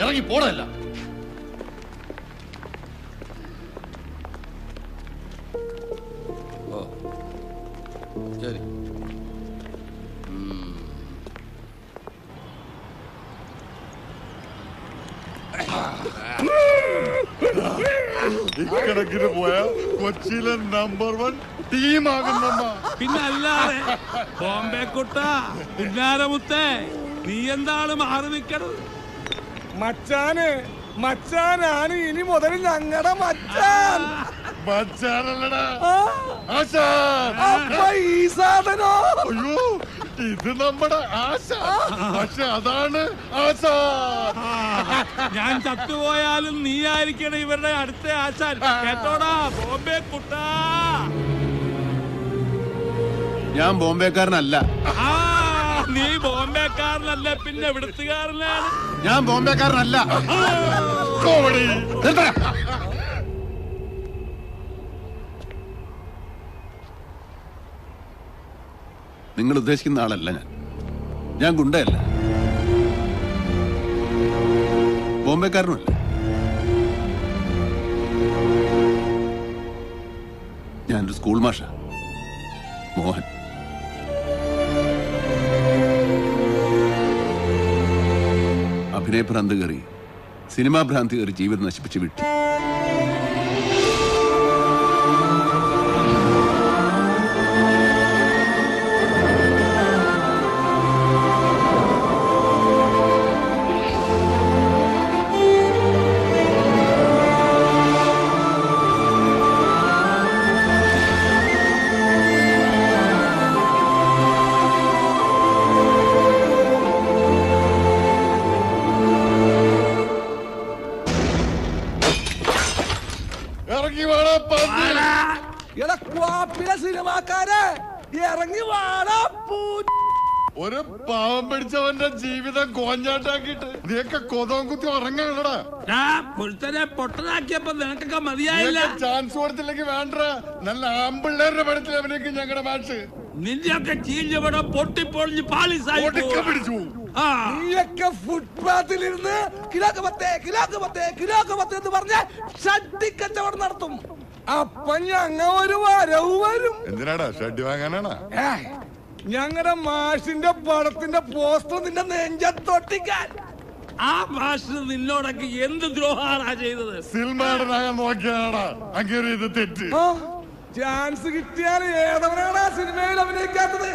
ഇറങ്ങി പോടല്ല. ഓ ശരി. ഇക്കണക്കിന് പോയ കൊച്ചിയിലെ നമ്പർ 1 ടീമാകുന്നമ്മ. പിന്നെ അല്ലാതെ ബോംബെ കുട്ട പുന്നാരമുത്തേ, നീ എന്താണ് മാറി നിൽക്കണത്? മച്ചാനാണ് ഇനി മുതൽ ഞങ്ങളുടെ മച്ചാൻ. മച്ചാനല്ലടാ ഈ സാധനോ? അയ്യോ, ഇത് നമ്മുടെ ആശ. പക്ഷെ അതാണ് ആശാൻ. ഞാൻ ചത്തുപോയാലും നീ ആയിരിക്കണം ഇവരുടെ അടുത്ത ആശാൻ. കേട്ടോടാ ബോംബെ കുട്ട. ഞാൻ ബോംബെക്കാരനല്ല. നീ ബോംബെക്കാരനല്ല, പിന്നെ ഇവിടുത്തുകാരനാണ്. ഞാൻ ബോംബെക്കാരനല്ല. നിങ്ങൾ ഉദ്ദേശിക്കുന്ന ആളല്ല ഞാൻ ഗുണ്ടയല്ല, ബോംബെക്കാരനുമല്ല. ഞാനൊരു സ്കൂൾ മാഷ, മോഹൻ. അഭിനയഭ്രാന്ത് കയറി, സിനിമാ ഭ്രാന്തി കയറി ജീവിതം നശിപ്പിച്ച് വിട്ടു. സിനിമാക്കാരെ ഇറങ്ങി വാടാ. ഒരു പാവം പിടിച്ചവന്റെ ജീവിതം കോഞ്ഞാട്ടാക്കിട്ട് നീയൊക്കെ കൊതവും കുത്തി ഉറങ്ങാണടാ. പൊട്ടനാക്കിയപ്പോ നിനക്കൊക്കെ മതിയായില്ല. ചാൻസ് കൊടുത്തില്ലെങ്കിൽ വേണ്ട. നല്ല ആമ്പിള്ളേരുടെ പടത്തിൽ അവനേക്ക് ഞങ്ങളുടെ മാച്ച്. നിന്റെയൊക്കെ ചീഞ്ഞപടം പൊട്ടിപ്പൊളിഞ്ഞ് പാളിസായി പിടിച്ചു. നീയൊക്കെ ഫുട്പാത്തിലിരുന്ന് കിലോക്ക് പത്തേ എന്ന് പറഞ്ഞ ഷഡ്ഡിക്കച്ചവടം നടത്തും. അപ്പൊ ഞങ്ങ ഒരു വരവ് വരും. എന്തിനാടാ ഷഡ്ഡി വാങ്ങാനാണ്? ഞങ്ങളുടെ മാഷിന്റെ പടത്തിന്റെ പോസ്റ്റർ നിന്റെ നെഞ്ചത്തൊട്ടിക്കാൻ. ആ മാഷിന് നിന്നോടൊക്കെ എന്ത് ദ്രോഹാണാ ചെയ്തത്? സിനിമാടനാകാൻ നോക്കിയാടാ അങ്ങനെ ഇത് തെറ്റ്. ചാൻസ് കിട്ടിയാൽ ഏതവനാണ് ആ സിനിമയിൽ അഭിനയിക്കാത്തത്?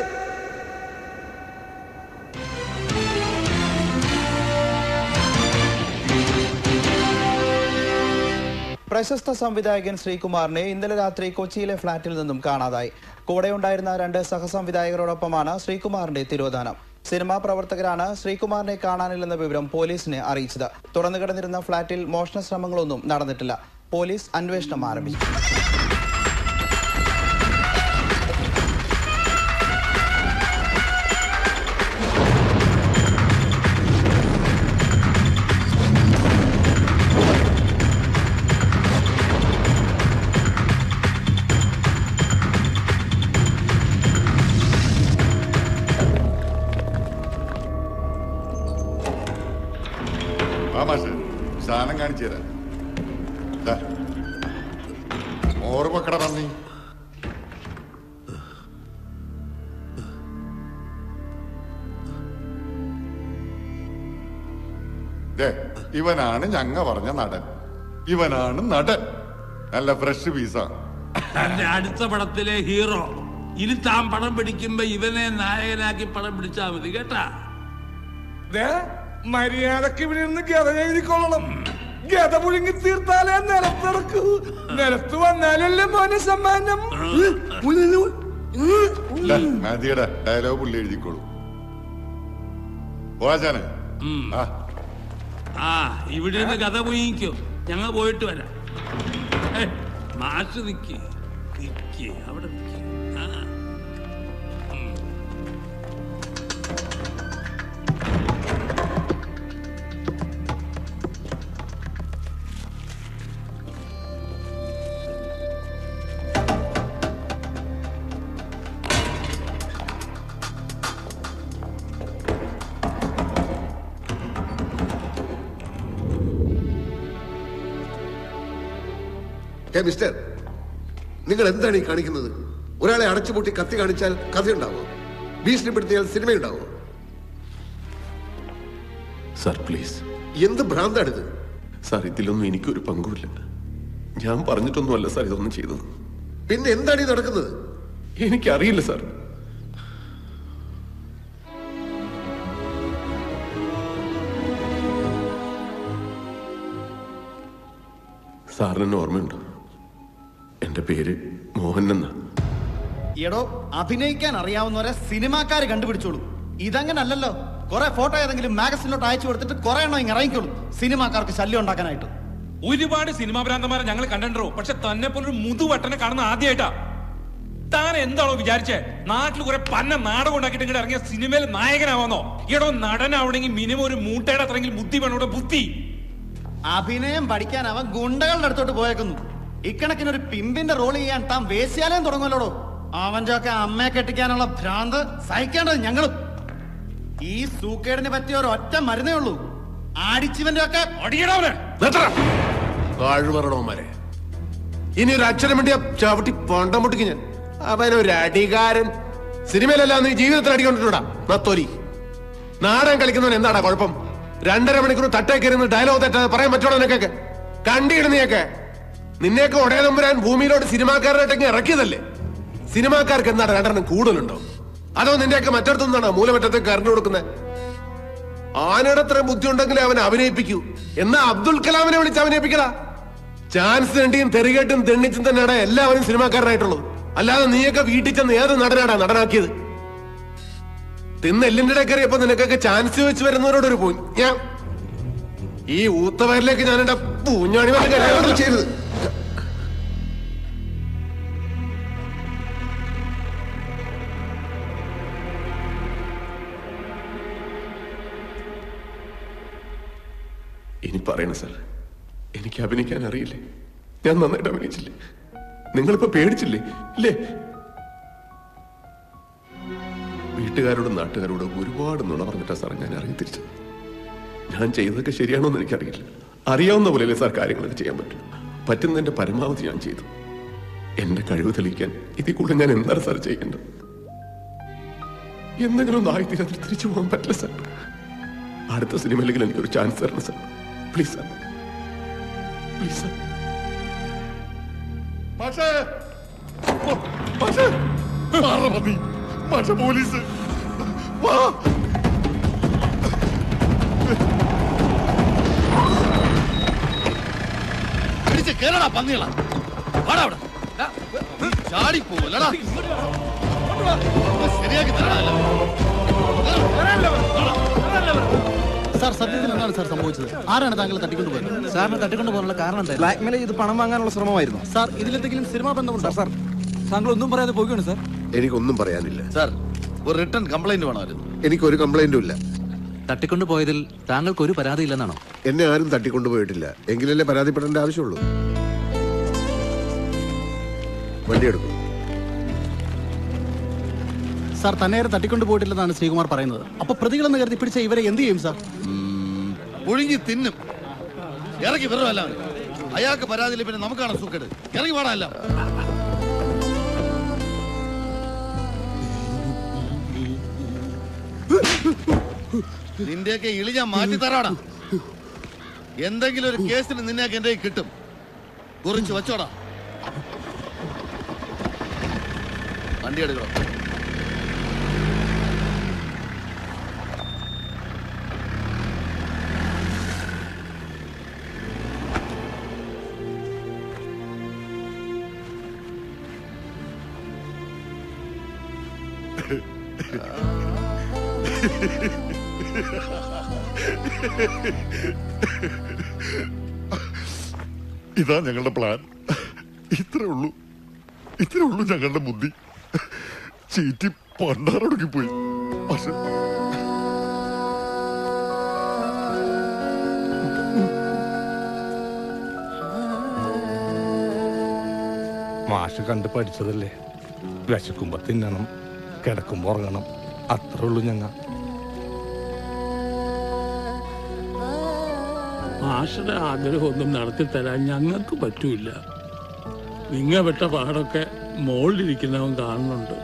പ്രശസ്ത സംവിധായകൻ ശ്രീകുമാറിനെ ഇന്നലെ രാത്രി കൊച്ചിയിലെ ഫ്ളാറ്റിൽ നിന്നും കാണാതായി. കൂടെയുണ്ടായിരുന്ന 2 സഹസംവിധായകരോടൊപ്പമാണ് ശ്രീകുമാറിന്റെ തിരോധാനം. സിനിമാ പ്രവർത്തകരാണ് ശ്രീകുമാറിനെ കാണാനില്ലെന്ന വിവരം പോലീസിനെ അറിയിച്ചത്. തുറന്നു കിടന്നിരുന്ന ഫ്ളാറ്റിൽ മോഷണ ശ്രമങ്ങളൊന്നും നടന്നിട്ടില്ല. പോലീസ് അന്വേഷണം ആരംഭിച്ചു. സാധനം കാണിച്ചു തരാം. ഓർമ്മക്കട നന്ദി. ഇവനാണ് ഞങ്ങ പറഞ്ഞ നടൻ. ഇവനാണ് നടൻ. നല്ല ഫ്രഷ് പീസാ. തന്റെ അടുത്ത പടത്തിലെ ഹീറോ. ഇനി താൻ പടം പിടിക്കുമ്പോ ഇവനെ നായകനാക്കി പടം പിടിച്ചാ മതി കേട്ടാ. മര്യാദക്ക് ഇവിടെ നിന്ന് ഗത എഴുതിക്കൊള്ളണം. ഗത പുഴുങ്ങി തീർത്താലേ നിലത്തിറക്കൂ. നിലത്ത് വന്നാലല്ലേ മോനെ സമ്മാനം. മതിയുടെ ഡയലോഗ് പുള്ളി എഴുതിക്കോളൂ. പോവാച്ചാനെ ഇവിടെ നിന്ന് കഥ പുഴുങ്ങിക്കോ. ഞങ്ങൾ പോയിട്ട് വരാം. മാഷ് നിക്ക് അവിടെ നിക്ക്. മിസ്റ്റർ, നിങ്ങൾ എന്താണ് ഈ കാണിക്കുന്നത്? ഒരാളെ അടച്ചുപൂട്ടി കത്തി കാണിച്ചാൽ കഥയുണ്ടാവോ? ഭീഷണിപ്പെടുത്തിയാൽ സിനിമയുണ്ടാവോ? Sir please. എന്ത് ഭ്രാന്താണിത്? സാർ ഇതിലൊന്നും എനിക്കൊരു പങ്കുമില്ല. ഞാൻ പറഞ്ഞിട്ടൊന്നുമല്ല സാർ ഇതൊന്നും ചെയ്തത്. പിന്നെ എന്താണ് ഈ നടക്കുന്നത്? എനിക്കറിയില്ല സാർ. സാറിന് ഓർമ്മയുണ്ടോ? എന്റെ പേര് മോഹൻ എന്നാ. എടോ, അഭിനയിക്കാൻ അറിയാവുന്നവരെ സിനിമാക്കാര് കണ്ടുപിടിച്ചോളൂ. ഇതങ്ങനല്ലല്ലോ. കുറെ ഫോട്ടോ ഏതെങ്കിലും മാഗസിനിലോട്ട് അയച്ചു കൊടുത്തിട്ട് കുറെ എണ്ണം ഇങ്ങനെ ഇറങ്ങിക്കോളൂ സിനിമാക്കാർക്ക് ശല്യം ഉണ്ടാക്കാനായിട്ട്. ഒരുപാട് സിനിമാ ഭ്രാന്തന്മാരെ ഞങ്ങൾ കണ്ടിട്ടുണ്ടോ, പക്ഷെ തന്നെ പോലൊരു മുതുവട്ടനെ കാണുന്ന ആദ്യമായിട്ടാ. താൻ എന്താണോ വിചാരിച്ചേ? നാട്ടിൽ കുറെ പന്ന നാടകം ഉണ്ടാക്കിയിട്ട് ഇങ്ങോട്ട് ഇറങ്ങിയ സിനിമയിൽ നായകനാവാന്നോ? എടോ, നടനാവണമെങ്കിൽ മിനിമം ഒരു മൂട്ടയുടെ അത്രയെങ്കിലും ബുദ്ധി വേണം. ഇവിടെ ബുദ്ധി. അഭിനയം പഠിക്കാൻ അവൻ ഗുണ്ടകളുടെ അടുത്തോട്ട് പോയേക്കുന്നു. ഇക്കണക്കിനൊരു പിമ്പിന്റെ റോൾ ചെയ്യാൻ താൻ വേശ്യാലയം തുടങ്ങുമല്ലോടോ. അവന്റെ ഒക്കെ അമ്മയെ കെട്ടിക്കാനുള്ള ഭ്രാന്ത് സഹിക്കേണ്ടത് ഞങ്ങളും. ഈ സൂക്കേടിനെ പറ്റിയ ഒരു ഒറ്റ മരുന്നേ ഉള്ളൂ. ആടിച്ചിവന്റെ ഒക്കെ താഴ്വരണവന്മാരെ, ഇനി ഒരു അക്ഷരം വേണ്ടി ചവിട്ടി പണ്ടം മുട്ടിക്ക് ഞാൻ. അവനൊരു അടികാരൻ. സിനിമയിലല്ല നീ ജീവിതത്തിൽ അടിക്കൊണ്ടിട്ടുണ്ടാ നത്തോലി. നാടകം കളിക്കുന്നവൻ എന്താടാ കുഴപ്പം? 2.5 മണിക്കൂർ തട്ടേക്കരുന്ന് ഡയലോഗ് തെറ്റാതെ പറയാൻ പറ്റുള്ളൂ നിനക്കൊക്കെ? കണ്ടിടുന്നയൊക്കെ നിന്നെയൊക്കെ ഉടയ നമ്പുരാൻ ഭൂമിയിലോട്ട് സിനിമാക്കാരനായിട്ടൊക്കെ ഇറക്കിയതല്ലേ? സിനിമാക്കാർക്ക് എന്താണ് 2 കൂടുതലുണ്ടോ? അതോ നിന്റെയൊക്കെ മറ്റടുത്തൊന്നാണ് മൂലമറ്റത്തേക്ക് കറണ്ട് കൊടുക്കുന്നത്? ആനയുടെ അത്രയും ബുദ്ധി ഉണ്ടെങ്കിൽ അവൻ അഭിനയിപ്പിക്കൂ. എന്നാ അബ്ദുൽ കലാമിനെ വിളിച്ച് അഭിനയിപ്പിക്കടാ. ചാൻസ് തണ്ടിയും തെറികേട്ടും തെണ്ണിച്ചും തന്നെയാണ് എല്ലാവരും സിനിമാക്കാരനായിട്ടുള്ളത്. അല്ലാതെ നീയൊക്കെ വീട്ടിൽ ചെന്ന് ഏത് നടനാടാ നടനാക്കിയത്? തിന്ന് എല്ലിന്റെ ഇടക്കറിയപ്പോ നിനക്കൊക്കെ ചാൻസ് വെച്ച് വരുന്നവരോടൊരു പോയി. ഞാൻ ഈ ഊത്തവരിലേക്ക് ഞാൻ എന്റെ പൂഞ്ഞാണി ചെയ്തത്. ഇനി പറയണ സാർ, എനിക്ക് അഭിനയിക്കാൻ അറിയില്ലേ? ഞാൻ നന്നായിട്ട് അഭിനയിച്ചില്ലേ? നിങ്ങളിപ്പോ പേടിച്ചില്ലേ? ഇല്ലേ? വീട്ടുകാരോടും നാട്ടുകാരോടും ഒരുപാട് നുണ പറഞ്ഞിട്ടാ സാർ ഞാൻ ഇറങ്ങി തിരിച്ചത്. ഞാൻ ചെയ്തതൊക്കെ ശരിയാണോ എന്ന് എനിക്കറിയില്ല. അറിയാവുന്ന പോലെയല്ലേ സാർ കാര്യങ്ങളൊക്കെ ചെയ്യാൻ പറ്റും. പറ്റുന്നതിന്റെ പരമാവധി ഞാൻ ചെയ്തു. എന്റെ കഴിവ് തെളിയിക്കാൻ ഇതിൽ കൂടുതൽ ഞാൻ എന്താണ് സാർ ചെയ്യേണ്ടത്? എന്തെങ്കിലും ഒന്ന് ആയിത്തീരാതിൽ തിരിച്ചു പോകാൻ പറ്റില്ല സാർ. അടുത്ത സിനിമയിലെങ്കിലും എനിക്കൊരു ചാൻസ് തരണം sir. Please sir, please sir. മാഷേ, മാഷേ, മതി. മാഷേ, പോലീസ് വാ. പിടിച്ച് കേരള പന്നികളാ. വാടാ അവിടെ. ചാടിപ്പോവല്ലടാ. ശരിയാക്കി തരണല്ലോ. സാർ, സത്യത്തിൽ എന്താണ് സാർ സംഭവിച്ചത്? ആരാണ് താങ്കൾ തട്ടിക്കൊണ്ടുപോയത്? സാറിന് തട്ടിക്കൊണ്ടുപോകാനുള്ള കാരണം എന്തായിരുന്നു? ബ്ലാക്ക്മെയിൽ ചെയ്ത് പണം വാങ്ങാനുള്ള ശ്രമമായിരുന്നു. സാർ, ഇതിലെന്തെങ്കിലും സിനിമാ ബന്ധമുണ്ടോ? സാർ, താങ്കൾ ഒന്നും പറയാതെ പോവുകയാണ് സാർ. എനിക്കൊന്നും പറയാനില്ല സാർ, ഒരു റിട്ടേൺ കംപ്ലൈന്റ് വേണമായിരുന്നു. എനിക്കൊരു കംപ്ലൈന്റും ഇല്ല. തട്ടിക്കൊണ്ടുപോയതിൽ താങ്കൾക്ക് ഒരു പരാതി ഇല്ലെന്നാണോ? എന്നെ ആരും തട്ടിക്കൊണ്ടുപോയിട്ടില്ല. എങ്കിലല്ലേ പരാതിപ്പെടേണ്ട ആവശ്യമുള്ളൂ. വണ്ടി എടുക്കും. സാർ, തന്നെ തട്ടിക്കൊണ്ടു പോയിട്ടില്ലെന്നാണ് ശ്രീകുമാർ പറയുന്നത്. അപ്പൊ പ്രതികളെന്ന് കരുതി പിടിച്ച ഇവരെ എന്ത് ചെയ്യും സാർ? ഒഴുകി തിന്നും. ഇറങ്ങി വെറുമല്ല. അയാൾക്ക് പരാതിയില്ല, പിന്നെ നമുക്കാണ് സൂക്കേട്. ഇറങ്ങി പാടല്ല. നിന്റെയൊക്കെ ഇളി ഞാൻ മാറ്റി തരാടാ. എന്തെങ്കിലും ഒരു കേസിന് നിന്നെയൊക്കെ എന്റെ കിട്ടും. കുറിച്ച് വെച്ചോടാ. വണ്ടി എടുക്കണം. ഇതാ ഞങ്ങളുടെ പ്ലാൻ. ഇത്രേ ഉള്ളൂ ഞങ്ങളുടെ ബുദ്ധി. ചീറ്റി പണ്ടാറൊടുക്കിപ്പോയി. പക്ഷെ മാഷ് കണ്ട് പഠിച്ചതല്ലേ. വിശക്കുമ്പോ തിന്നണം, കിടക്കുമ്പോ ഉറങ്ങണം. അത്രേ ഉള്ളൂ ഞങ്ങൾ. മാഷയുടെ ആഗ്രഹമൊന്നും നടത്തി തരാൻ ഞങ്ങൾക്ക് പറ്റൂല. വിങ്ങ വെട്ട പാടൊക്കെ മോളിലിരിക്കുന്നവൻ കാണുന്നുണ്ട്.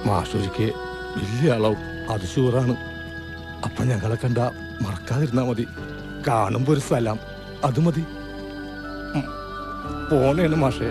മാഷൊരിക്ക് വലിയ അളവും അത് ഷൂറാണ്. അപ്പൊ ഞങ്ങളെ കണ്ട മറക്കാതിരുന്നാ മതി. കാണുമ്പോ ഒരു സ്ഥലം അത് മതി. പോണേണ് മാഷേ.